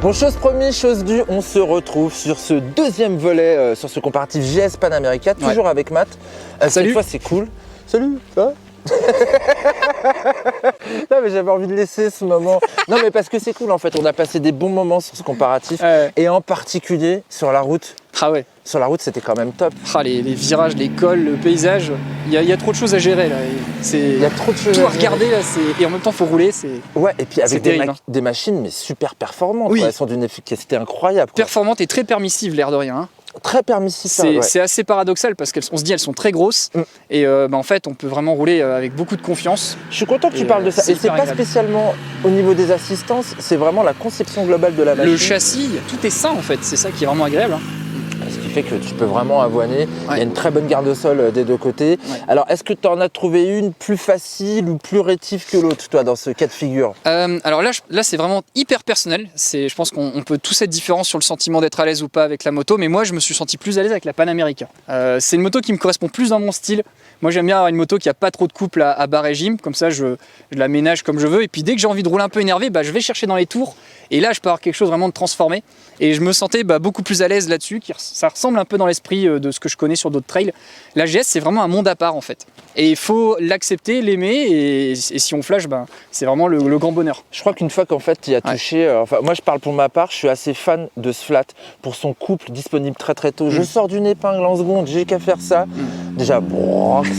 Bon, chose promise, chose due, on se retrouve sur ce deuxième volet, sur ce comparatif GS Panamérica, toujours avec Matt. Cette fois, c'est cool. Salut, ça va? Non mais j'avais envie de laisser ce moment. Non mais parce que c'est cool en fait, on a passé des bons moments sur ce comparatif et en particulier sur la route. Ah ouais. Sur la route c'était quand même top. Ah, les virages, les cols, le paysage, il y a trop de choses à gérer là. Il y a trop de choses tout à regarder là, et en même temps faut rouler. Ouais, et puis avec terrible, des machines mais super performantes, oui. Elles sont d'une efficacité incroyable. Performante et très permissive l'air de rien. Hein. Très permissif. C'est assez paradoxal parce qu'on se dit elles sont très grosses et en fait on peut vraiment rouler avec beaucoup de confiance. Je suis content que tu parles de ça. Et c'est pas spécialement au niveau des assistances, c'est vraiment la conception globale de la machine. Le châssis, tout est sain en fait, c'est ça qui est vraiment agréable. Hein. Ce qui fait que tu peux vraiment avoiner. Il y a une très bonne garde-sol des deux côtés. Alors, est-ce que tu en as trouvé une plus facile ou plus rétive que l'autre, toi, dans ce cas de figure? Alors là c'est vraiment hyper personnel. Je pense qu'on peut tous être différents sur le sentiment d'être à l'aise ou pas avec la moto, mais moi, je me suis senti plus à l'aise avec la Panamérica. C'est une moto qui me correspond plus dans mon style. Moi, j'aime bien avoir une moto qui n'a pas trop de couple à bas régime. Comme ça, je la ménage comme je veux. Et puis, dès que j'ai envie de rouler un peu énervé, je vais chercher dans les tours. Et là, je peux avoir quelque chose vraiment de transformé. Et je me sentais beaucoup plus à l'aise là-dessus. Ça ressemble un peu dans l'esprit de ce que je connais sur d'autres trails. La GS, c'est vraiment un monde à part en fait. Et il faut l'accepter, l'aimer. Et si on flash, c'est vraiment le grand bonheur. Je crois qu'une fois qu'en fait, il y a touché... moi, je parle pour ma part, je suis assez fan de ce flat pour son couple disponible très très tôt. Je sors d'une épingle en seconde, j'ai qu'à faire ça. Déjà,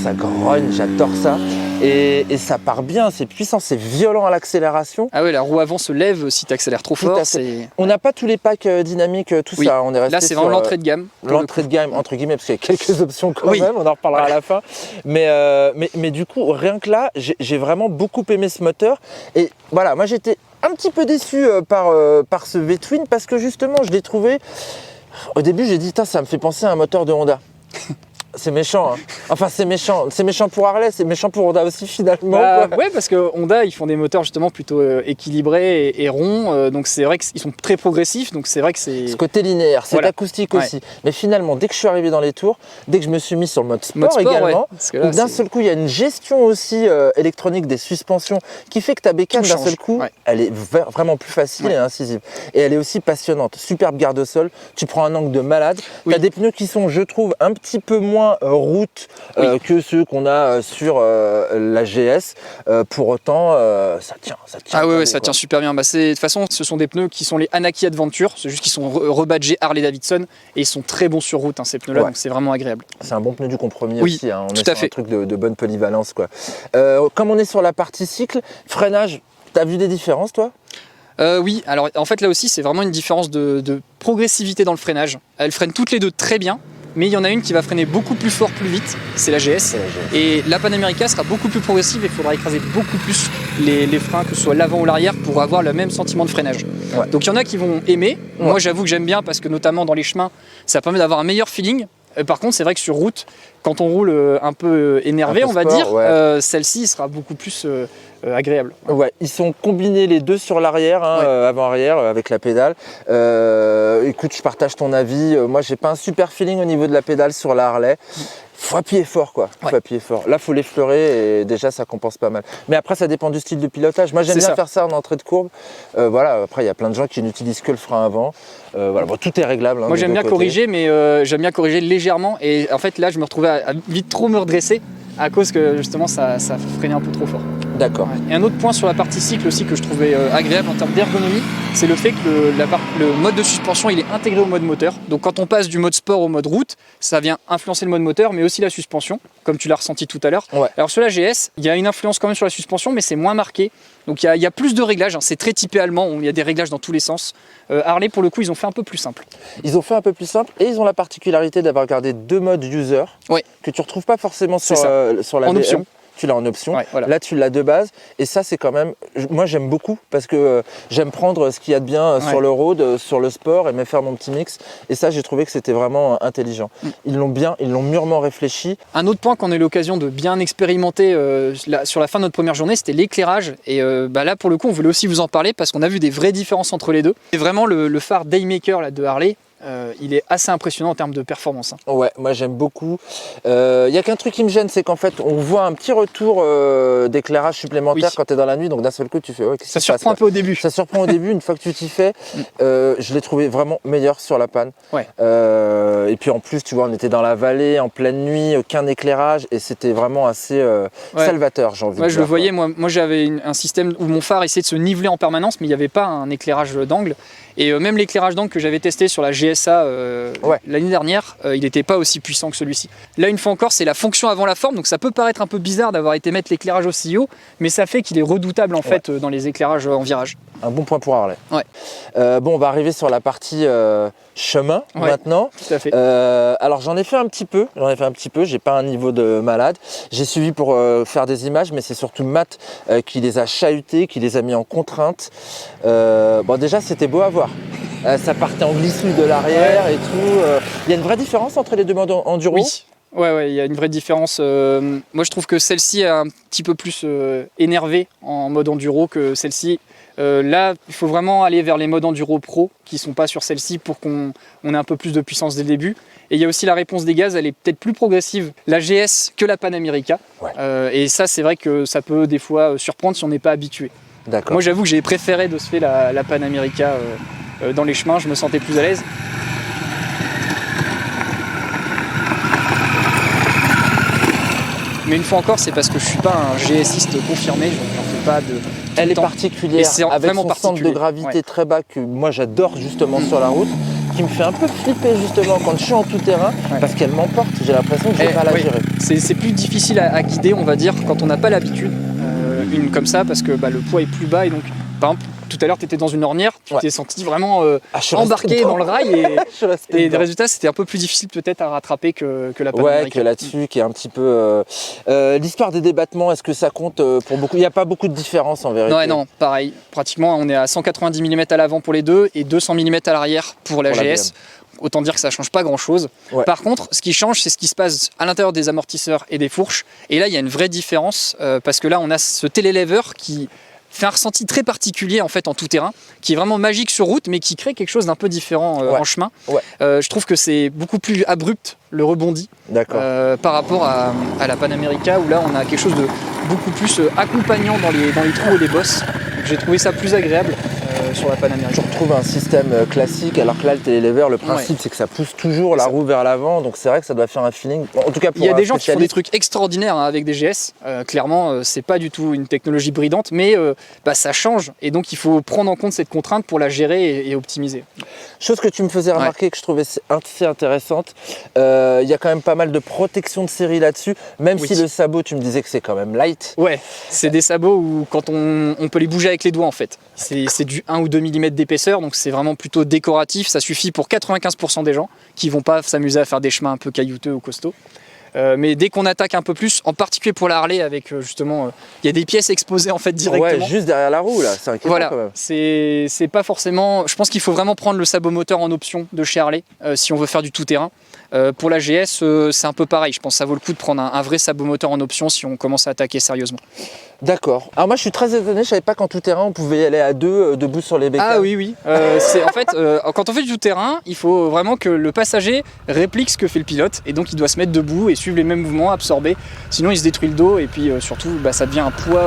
ça grogne, j'adore ça. Et ça part bien, c'est puissant, c'est violent à l'accélération. Ah ouais, la roue avant se lève si tu accélères trop fort. On n'a pas tous les packs dynamiques, tout ça. On est resté là, c'est vraiment l'entrée de gamme. L'entrée de gamme, entre guillemets, parce qu'il y a quelques options quand même, on en reparlera à la fin. Mais du coup, rien que là, j'ai vraiment beaucoup aimé ce moteur. Et voilà, moi j'étais un petit peu déçu par ce V-Twin parce que justement, je l'ai trouvé... Au début, j'ai dit, ça me fait penser à un moteur de Honda. C'est méchant, hein. Enfin c'est méchant pour Harley, c'est méchant pour Honda aussi finalement. Ouais, parce que Honda ils font des moteurs justement plutôt équilibrés et ronds, donc c'est vrai qu'ils sont très progressifs, donc c'est vrai que c'est... Ce côté linéaire, c'est acoustique aussi. Mais finalement, dès que je suis arrivé dans les tours, dès que je me suis mis sur le mode sport également, d'un seul coup il y a une gestion aussi électronique des suspensions qui fait que ta bécane d'un seul coup, elle est vraiment plus facile et incisive. Et elle est aussi passionnante, superbe garde-sol, tu prends un angle de malade, tu as des pneus qui sont je trouve un petit peu moins route que ceux qu'on a sur la GS. Pour autant, ça tient. Ah oui, ça tient super bien. De toute façon, ce sont des pneus qui sont les Anaki Adventure. C'est juste qu'ils sont rebadgés Harley Davidson et ils sont très bons sur route, ces pneus-là. Donc c'est vraiment agréable. C'est un bon pneu du compromis aussi. On tout est sur un truc de bonne polyvalence, quoi. Comme on est sur la partie cycle, freinage, t'as vu des différences, toi? Oui, alors en fait là aussi c'est vraiment une différence de progressivité dans le freinage. Elles freinent toutes les deux très bien. Mais il y en a une qui va freiner beaucoup plus fort, plus vite, c'est la GS. Et la Panamérica sera beaucoup plus progressive et il faudra écraser beaucoup plus les freins, que ce soit l'avant ou l'arrière, pour avoir le même sentiment de freinage. Donc il y en a qui vont aimer. Moi j'avoue que j'aime bien parce que notamment dans les chemins, ça permet d'avoir un meilleur feeling. Par contre, c'est vrai que sur route, quand on roule un peu énervé, on va dire, celle-ci sera beaucoup plus agréable. Ouais, ils sont combinés les deux sur l'arrière, avant-arrière, avec la pédale. Écoute, je partage ton avis. Moi, j'ai pas un super feeling au niveau de la pédale sur la Harley. Faut appuyer fort, quoi. Faut appuyer fort. Là, faut l'effleurer et déjà, ça compense pas mal. Mais après, ça dépend du style de pilotage. Moi, j'aime bien faire ça en entrée de courbe. Après, il y a plein de gens qui n'utilisent que le frein avant. Tout est réglable. Moi, j'aime bien corriger, mais j'aime bien corriger légèrement. Et en fait, là, je me retrouvais à vite trop me redresser à cause que justement, ça freinait un peu trop fort. D'accord. Et un autre point sur la partie cycle aussi que je trouvais agréable en termes d'ergonomie, c'est le fait que le mode de suspension il est intégré au mode moteur. Donc quand on passe du mode sport au mode route, ça vient influencer le mode moteur, mais aussi la suspension, comme tu l'as ressenti tout à l'heure. Alors sur la GS, il y a une influence quand même sur la suspension, mais c'est moins marqué. Donc il y a plus de réglages, c'est très typé allemand, il y a des réglages dans tous les sens. Harley pour le coup, ils ont fait un peu plus simple. Ils ont fait un peu plus simple et ils ont la particularité d'avoir gardé deux modes user que tu retrouves pas forcément sur la en option. Tu l'as en option, là tu l'as de base et ça c'est quand même, moi j'aime beaucoup parce que j'aime prendre ce qu'il y a de bien sur le road, sur le sport et me faire mon petit mix et ça j'ai trouvé que c'était vraiment intelligent. Ils l'ont mûrement réfléchi. Un autre point qu'on a eu l'occasion de bien expérimenter sur la fin de notre première journée, c'était l'éclairage et là pour le coup on voulait aussi vous en parler parce qu'on a vu des vraies différences entre les deux. Et vraiment le phare Daymaker là, de Harley, il est assez impressionnant en termes de performance. Ouais, moi j'aime beaucoup. Il y a qu'un truc qui me gêne, c'est qu'en fait on voit un petit retour d'éclairage supplémentaire quand tu es dans la nuit, donc d'un seul coup tu fais ça surprend un peu au début. Ça surprend au début, une fois que tu t'y fais. Je l'ai trouvé vraiment meilleur sur la panne. Ouais. Et puis en plus tu vois, on était dans la vallée en pleine nuit, aucun éclairage, et c'était vraiment assez salvateur, j'ai envie de dire. Je le voyais, moi j'avais un système où mon phare essayait de se niveler en permanence, mais il n'y avait pas un éclairage d'angle. Et même l'éclairage d'angle que j'avais testé sur la GSA l'année dernière, il n'était pas aussi puissant que celui-ci. Là, une fois encore, c'est la fonction avant la forme, donc ça peut paraître un peu bizarre d'avoir été mettre l'éclairage aussi haut, mais ça fait qu'il est redoutable en fait dans les éclairages en virage. Un bon point pour Harley. Ouais. Bon, on va arriver sur la partie chemin maintenant. Tout à fait. Alors j'en ai fait un petit peu, j'ai pas un niveau de malade. J'ai suivi pour faire des images, mais c'est surtout Matt qui les a chahutés, qui les a mis en contrainte. Bon, déjà c'était beau à voir. Ça partait en glissouille de l'arrière et tout. Il y a une vraie différence entre les deux modes enduro? Oui. Ouais, il y a une vraie différence. Moi, je trouve que celle-ci est un petit peu plus énervée en mode enduro que celle-ci. Là, il faut vraiment aller vers les modes enduro pro qui ne sont pas sur celle-ci pour qu'on ait un peu plus de puissance dès le début. Et il y a aussi la réponse des gaz, elle est peut-être plus progressive, la GS, que la Panamerica. Ouais. Et ça, c'est vrai que ça peut des fois surprendre si on n'est pas habitué. D'accord. Moi, j'avoue que j'ai préféré de se faire la Panamerica dans les chemins, je me sentais plus à l'aise. Mais une fois encore, c'est parce que je suis pas un GSiste confirmé, je n'en fais pas de. Elle est particulière, avec son centre de gravité très bas que moi j'adore justement sur la route, qui me fait un peu flipper justement quand je suis en tout terrain, parce qu'elle m'emporte, j'ai l'impression que j'ai pas à la gérer. C'est plus difficile à guider, on va dire, quand on n'a pas l'habitude, une comme ça, parce que le poids est plus bas et donc, par exemple, tout à l'heure, tu étais dans une ornière, tu t'es senti vraiment embarqué dans le rail et le résultat, c'était un peu plus difficile peut-être à rattraper que la Panamerica. Ouais, que là-dessus, qui est un petit peu... l'histoire des débattements, est-ce que ça compte pour beaucoup? Il n'y a pas beaucoup de différence en vérité. Non, pareil. Pratiquement, on est à 190 mm à l'avant pour les deux et 200 mm à l'arrière pour la GS. Autant dire que ça ne change pas grand-chose. Ouais. Par contre, ce qui change, c'est ce qui se passe à l'intérieur des amortisseurs et des fourches. Et là, il y a une vraie différence parce que là, on a ce télélever qui fait un ressenti très particulier en fait en tout terrain, qui est vraiment magique sur route, mais qui crée quelque chose d'un peu différent en chemin. Ouais. Je trouve que c'est beaucoup plus abrupt le rebondi par rapport à la Panamerica, où là on a quelque chose de beaucoup plus accompagnant dans les trous et les bosses. J'ai trouvé ça plus agréable sur la Panamerica. Je retrouve un système classique, alors que là le télélever, le principe c'est que ça pousse toujours la roue vers l'avant, donc c'est vrai que ça doit faire un feeling. Bon, en tout cas, pour il y a des gens qui font des trucs extraordinaires avec des GS. Clairement, c'est pas du tout une technologie bridante, mais ça change et donc il faut prendre en compte cette contrainte pour la gérer et optimiser. Chose que tu me faisais remarquer que je trouvais assez intéressante, il y a quand même pas mal de protection de série là-dessus, même si le sabot, tu me disais que c'est quand même light. Ouais, c'est des sabots où quand on peut les bouger avec les doigts en fait. C'est du 1 ou 2 mm d'épaisseur, donc c'est vraiment plutôt décoratif. Ça suffit pour 95% des gens qui vont pas s'amuser à faire des chemins un peu caillouteux ou costauds. Mais dès qu'on attaque un peu plus, en particulier pour la Harley, avec justement, il y a des pièces exposées en fait directement. Ouais, juste derrière la roue là, c'est inquiétant quand même. C'est pas forcément. Je pense qu'il faut vraiment prendre le sabot moteur en option de chez Harley si on veut faire du tout-terrain. Pour la GS, c'est un peu pareil. Je pense que ça vaut le coup de prendre un vrai sabot moteur en option si on commence à attaquer sérieusement. D'accord. Alors moi je suis très étonné, je savais pas qu'en tout terrain on pouvait y aller à deux, debout sur les bécanes. Ah oui. En fait, quand on fait du tout terrain, il faut vraiment que le passager réplique ce que fait le pilote et donc il doit se mettre debout et suivre les mêmes mouvements, absorber. Sinon il se détruit le dos et puis surtout ça devient un poids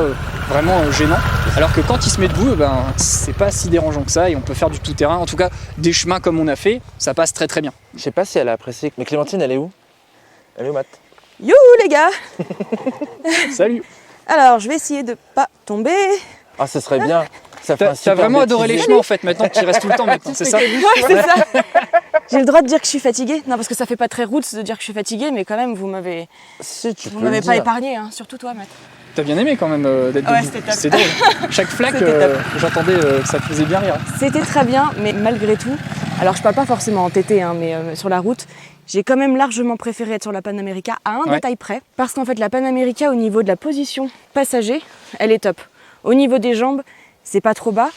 vraiment gênant. Alors que quand il se met debout, c'est pas si dérangeant que ça et on peut faire du tout terrain. En tout cas, des chemins comme on a fait, ça passe très très bien. Je sais pas si elle a apprécié. Mais Clémentine, elle est où? Elle est où, Matt? Youhou les gars. Salut. Alors, je vais essayer de pas tomber. Ah, ce serait bien. T'as vraiment adoré les chemins en fait, maintenant que tu restes tout le temps maintenant, c'est ça? Ouais, c'est ça. J'ai le droit de dire que je suis fatiguée. Non, parce que ça fait pas très roots de dire que je suis fatiguée, mais quand même, vous m'avez pas épargné, hein. Surtout toi, Matt. T'as bien aimé quand même d'être debout. C'est drôle. Chaque flaque, j'entendais que ça te faisait bien rire. C'était très bien, mais malgré tout, alors je parle pas forcément en TT, hein, mais sur la route, j'ai quand même largement préféré être sur la Panamerica à un détail près. Parce qu'en fait, la Panamerica, au niveau de la position passager, elle est top. Au niveau des jambes, c'est pas trop bas.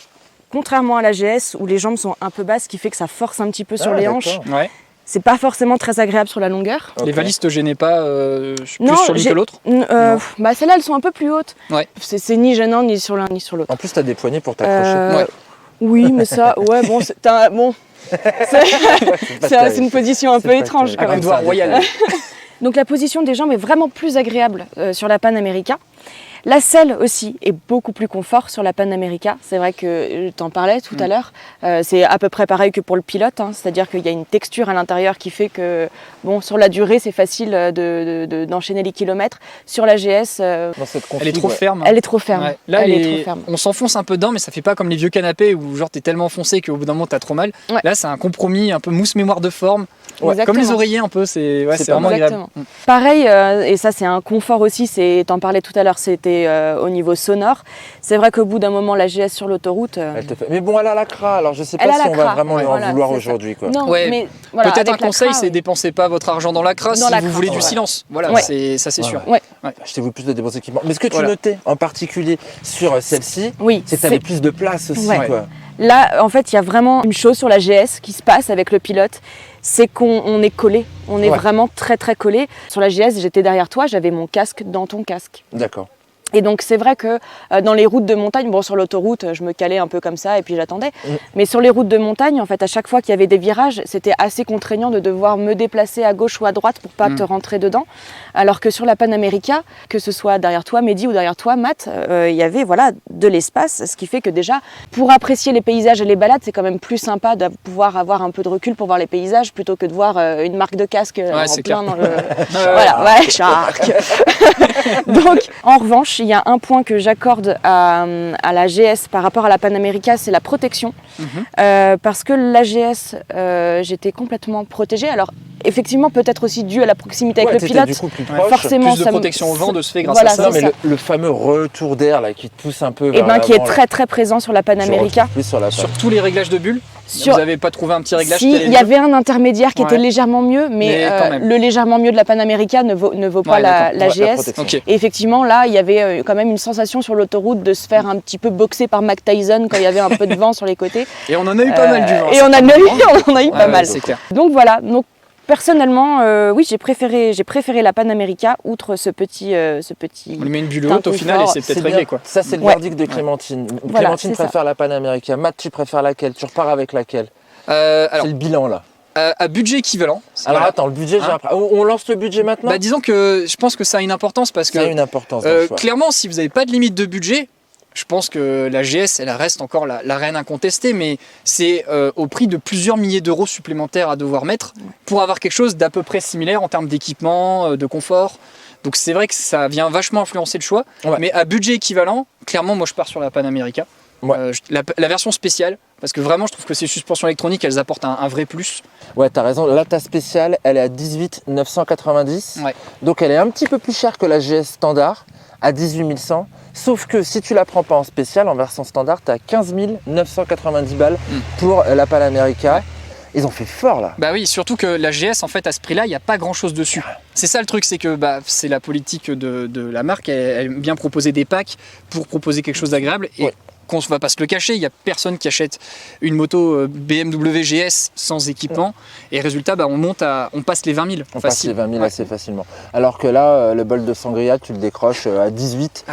Contrairement à la GS, où les jambes sont un peu basses, ce qui fait que ça force un petit peu sur les hanches. Ouais. C'est pas forcément très agréable sur la longueur. Les valises te gênaient pas plus sur l'une que l'autre? Celles-là, elles sont un peu plus hautes. Ouais. C'est ni gênant ni sur l'un ni sur l'autre. En plus, tu as des poignées pour t'accrocher. Oui, mais ça, ouais, bon, c'est une position un peu étrange quand même. Coudoir royal. Donc la position des jambes est vraiment plus agréable sur la Panamerica. La selle aussi est beaucoup plus confort sur la Panamerica. C'est vrai que t'en parlais tout à l'heure. C'est à peu près pareil que pour le pilote, hein. C'est-à-dire qu'il y a une texture à l'intérieur qui fait que, bon, sur la durée, c'est facile d'enchaîner les kilomètres. Sur la GS, elle est trop ferme. Elle est trop ferme. Ouais. Là, on s'enfonce un peu dedans, mais ça fait pas comme les vieux canapés où genre t'es tellement foncé qu'au bout d'un moment t'as trop mal. Ouais. Là, c'est un compromis, un peu mousse mémoire de forme. Ouais. Comme les oreillers un peu, c'est vraiment agréable. Pareil, et ça c'est un confort aussi, t'en parlais tout à l'heure, c'était au niveau sonore. C'est vrai qu'au bout d'un moment, la GS sur l'autoroute... Mais bon, elle a la CRA, alors je sais pas si on va vraiment en vouloir aujourd'hui. Non, mais voilà, peut-être un conseil, c'est dépensez pas votre argent dans la CRA si vous voulez du silence. Voilà, ça c'est sûr. Achetez-vous plus de dépenses d'équipement. Mais ce que tu notais en particulier sur celle-ci, c'est que tu avais plus de place aussi. Là, en fait, il y a vraiment une chose sur la GS qui se passe avec le pilote, c'est qu'on est collé. On est vraiment très très collé. Sur la GS, j'étais derrière toi, j'avais mon casque dans ton casque. D'accord. Et donc c'est vrai que dans les routes de montagne, bon sur l'autoroute je me calais un peu comme ça et puis j'attendais, mais sur les routes de montagne en fait à chaque fois qu'il y avait des virages c'était assez contraignant de devoir me déplacer à gauche ou à droite pour pas te rentrer dedans, alors que sur la Panamerica, que ce soit derrière toi Mehdi ou derrière toi Matt, il y avait voilà de l'espace, ce qui fait que déjà pour apprécier les paysages et les balades c'est quand même plus sympa de pouvoir avoir un peu de recul pour voir les paysages plutôt que de voir une marque de casque en plein dans le... Voilà, Shark. Donc en revanche il y a un point que j'accorde à la GS par rapport à la Panamerica, c'est la protection. Parce que la GS, j'étais complètement protégée. Alors, effectivement, peut-être aussi dû à la proximité avec le pilote. Du coup, plus proche. Forcément, plus de protection au vent de se fait grâce à ça. Mais le fameux retour d'air là, qui te pousse un peu vers l'avant, qui est très très présent sur la Panamerica. Sur tous les réglages de bulles. Vous n'avez pas trouvé un petit réglage? Si, il y avait un intermédiaire qui était légèrement mieux, mais le légèrement mieux de la Panamerica ne vaut pas la GS. Et effectivement, là, il y avait quand même une sensation sur l'autoroute de se faire un petit peu boxer par Mike Tyson quand il y avait un peu de vent sur les côtés. Et on en a eu pas mal du vent. Et on en a eu pas mal. C'est clair. Donc voilà. Donc, personnellement, oui, j'ai préféré la Panamerica outre ce petit. On lui met une bulle haute au final et c'est peut-être réglé quoi. Ça c'est le verdict de Clémentine. Clémentine préfère la Panamerica. Matt, tu préfères laquelle? Tu repars avec laquelle? C'est le bilan là. À budget équivalent. Alors attends, le budget, on lance le budget maintenant? Bah disons que je pense que ça a une importance parce que. Ça a une importance. Clairement, si vous n'avez pas de limite de budget. Je pense que la GS, elle reste encore la reine incontestée, mais c'est au prix de plusieurs milliers d'euros supplémentaires à devoir mettre pour avoir quelque chose d'à peu près similaire en termes d'équipement, de confort. Donc c'est vrai que ça vient vachement influencer le choix, mais à budget équivalent, clairement, moi je pars sur la Panamerica. La version spéciale, parce que vraiment je trouve que ces suspensions électroniques, elles apportent un vrai plus. Ouais, t'as raison. Là, ta spéciale, elle est à 18 990. Donc elle est un petit peu plus chère que la GS standard, à 18 100. Sauf que si tu la prends pas en spécial, en version standard, tu as 15 990 balles pour la Panamerica. Ils ont fait fort là. Bah oui, surtout que la GS, en fait, à ce prix-là, il n'y a pas grand-chose dessus. C'est ça le truc, c'est que c'est la politique de la marque. Elle aime bien proposer des packs pour proposer quelque chose d'agréable. Et qu'on ne va pas se le cacher, il n'y a personne qui achète une moto BMW GS sans équipement. Et résultat, on passe les 20 000. On passe les 20 000 assez facilement. Alors que là, le bol de sangria, tu le décroches à 18.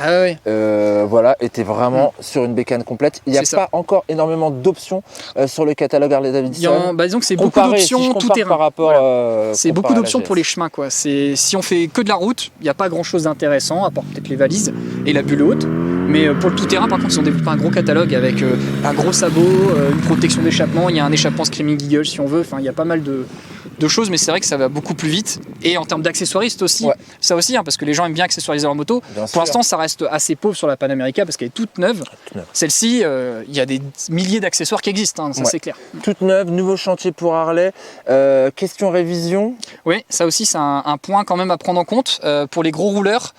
Voilà, et tu es vraiment sur une bécane complète. Il n'y a pas encore énormément d'options sur le catalogue Harley-Davidson. Disons que c'est beaucoup d'options tout terrain. Par rapport, c'est beaucoup d'options pour les chemins. Si on fait que de la route, il n'y a pas grand-chose d'intéressant, à part peut-être les valises et la bulle haute. Mais pour le tout-terrain, par contre, ils ont développé un gros catalogue avec un gros sabot, une protection d'échappement, il y a un échappement Screaming Eagle si on veut, enfin il y a pas mal de choses, mais c'est vrai que ça va beaucoup plus vite. Et en termes d'accessoiristes aussi, ça aussi, parce que les gens aiment bien accessoiriser leur moto. Pour l'instant, ça reste assez pauvre sur la Panamerica parce qu'elle est toute neuve. Celle-ci, il y a des milliers d'accessoires qui existent, ça c'est clair. Toute neuve, nouveau chantier pour Harley. Question révision. Oui, ça aussi c'est un point quand même à prendre en compte. Pour les gros rouleurs,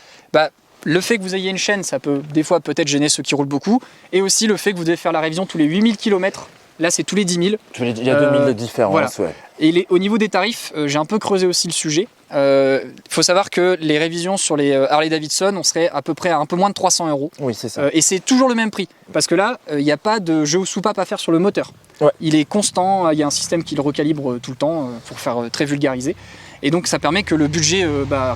le fait que vous ayez une chaîne, ça peut des fois peut-être gêner ceux qui roulent beaucoup. Et aussi le fait que vous devez faire la révision tous les 8000 km. Là, c'est tous les 10 000. Il y a 2000 de différence. Voilà. Et au niveau des tarifs, j'ai un peu creusé aussi le sujet. Il faut savoir que les révisions sur les Harley-Davidson, on serait à peu près à un peu moins de 300 €. Oui, c'est ça. Et c'est toujours le même prix. Parce que là, il n'y a pas de jeu ou soupape à faire sur le moteur. Il est constant, il y a un système qui le recalibre tout le temps, pour faire très vulgariser. Et donc ça permet que le budget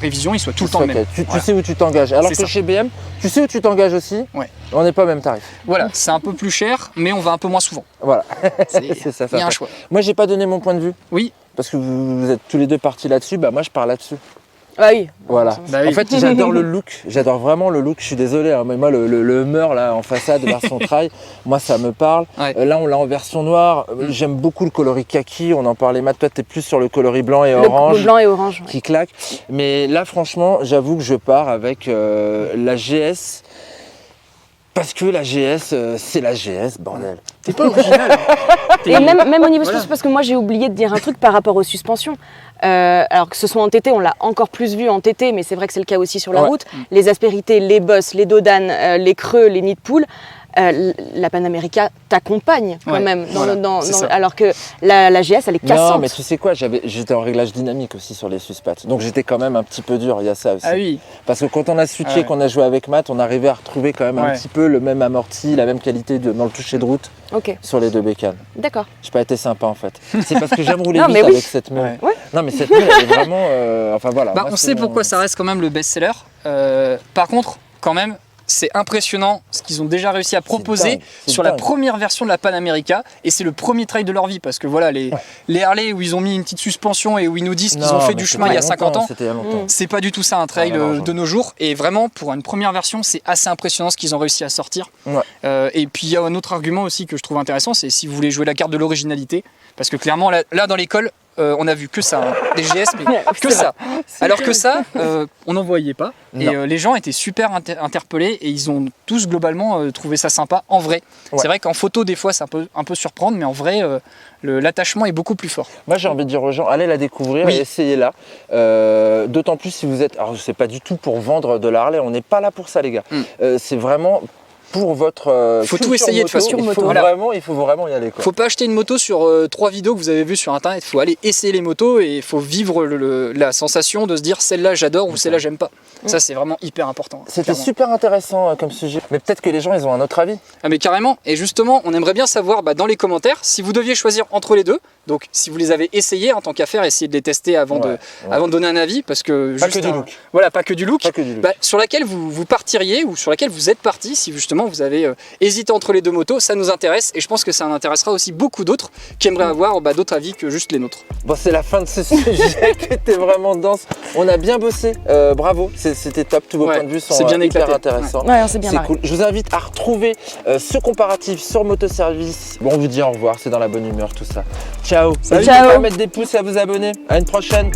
révision il soit tout le temps le même. Tu sais où tu t'engages. Alors que chez BM, tu sais où tu t'engages aussi. On n'est pas au même tarif. Voilà, c'est un peu plus cher, mais on va un peu moins souvent. Voilà, c'est ça. Il y a un choix. Moi, j'ai pas donné mon point de vue. Oui. Parce que vous êtes tous les deux partis là-dessus, moi je pars là-dessus. Ah oui. Voilà. En fait, j'adore le look. J'adore vraiment le look. Je suis désolé, hein, mais moi, le Hummer là en façade version trail, moi ça me parle. Là, on l'a en version noire. J'aime beaucoup le coloris kaki. On en parlait, Matt. Toi, t'es plus sur le coloris blanc et orange. Le blanc et orange. Qui claque. Mais là, franchement, j'avoue que je pars avec la GS. Parce que la GS, c'est la GS, bordel. T'es pas original. Et même au niveau suspension, parce que moi j'ai oublié de dire un truc par rapport aux suspensions. Alors que ce soit en TT, on l'a encore plus vu en TT, mais c'est vrai que c'est le cas aussi sur la route. Les aspérités, les bosses, les dodanes, les creux, les nids de poule. La Panamérica t'accompagne quand même, alors que la GS elle est cassante. Non mais tu sais quoi, j'étais en réglage dynamique aussi sur les suspattes, donc j'étais quand même un petit peu dur, il y a ça aussi. Ah oui. Parce que quand on a switché, qu'on a joué avec Matt, on arrivait à retrouver quand même un petit peu le même amorti, la même qualité dans le toucher de route sur les deux bécanes. D'accord. J'ai pas été sympa en fait. C'est parce que j'aime rouler vite avec cette meule. Non mais cette meule elle est vraiment, enfin voilà. On sait pourquoi ça reste quand même le best-seller. Par contre, quand même, c'est impressionnant ce qu'ils ont déjà réussi à proposer sur la première version de la Panamérica, et c'est le premier trail de leur vie parce que voilà les Harley où ils ont mis une petite suspension et où ils nous disent qu'ils ont fait du chemin il y a 50 ans, c'est pas du tout ça un trail de nos jours, et vraiment pour une première version c'est assez impressionnant ce qu'ils ont réussi à sortir. Et puis il y a un autre argument aussi que je trouve intéressant, c'est si vous voulez jouer la carte de l'originalité, parce que clairement là dans l'école on a vu que ça, des GS, mais que ça. Alors que ça, on n'en voyait pas. Et les gens étaient super interpellés et ils ont tous globalement trouvé ça sympa en vrai. C'est vrai qu'en photo, des fois, ça peut un peu surprendre, mais en vrai, l'attachement est beaucoup plus fort. Moi, j'ai envie de dire aux gens, allez la découvrir et essayez-la. D'autant plus si vous êtes... Alors, c'est pas du tout pour vendre de la Harley, on n'est pas là pour ça, les gars. C'est vraiment... Pour votre faut tout essayer de façon. Il faut vraiment y aller. Faut pas acheter une moto sur 3 vidéos que vous avez vues sur internet. Il faut aller essayer les motos et il faut vivre la sensation de se dire celle-là j'adore ou celle-là j'aime pas. Ça c'est vraiment hyper important. C'était super intéressant comme sujet. Mais peut-être que les gens ils ont un autre avis. Ah mais carrément. Et justement on aimerait bien savoir dans les commentaires si vous deviez choisir entre les deux. Donc si vous les avez essayés en tant qu'affaire, essayez de les tester avant de donner un avis, parce que pas que du look. Voilà, pas que du look. Bah, sur laquelle vous partiriez ou sur laquelle vous êtes parti si justement vous avez hésité entre les deux motos, ça nous intéresse et je pense que ça intéressera aussi beaucoup d'autres qui aimeraient avoir d'autres avis que juste les nôtres. Bon, c'est la fin de ce sujet qui était vraiment dense. On a bien bossé, bravo, c'était top, tous vos points de vue sont hyper intéressants. C'est bien cool. Je vous invite à retrouver ce comparatif sur Motoservice. Bon, on vous dit au revoir, c'est dans la bonne humeur tout ça. Ciao. N'hésitez pas à mettre des pouces et à vous abonner. À une prochaine.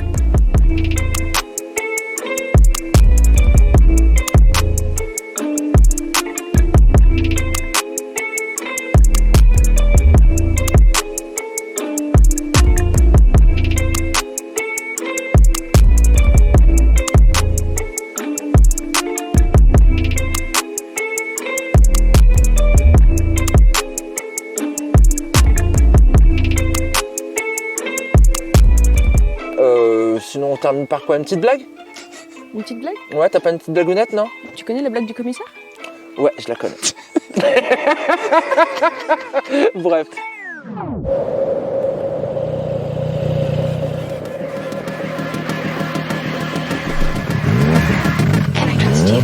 Sinon on termine par quoi? Une petite blague? Une petite blague? Ouais, t'as pas une petite blagounette, non? Tu connais la blague du commissaire? Ouais, je la connais. Bref. Can I trust you?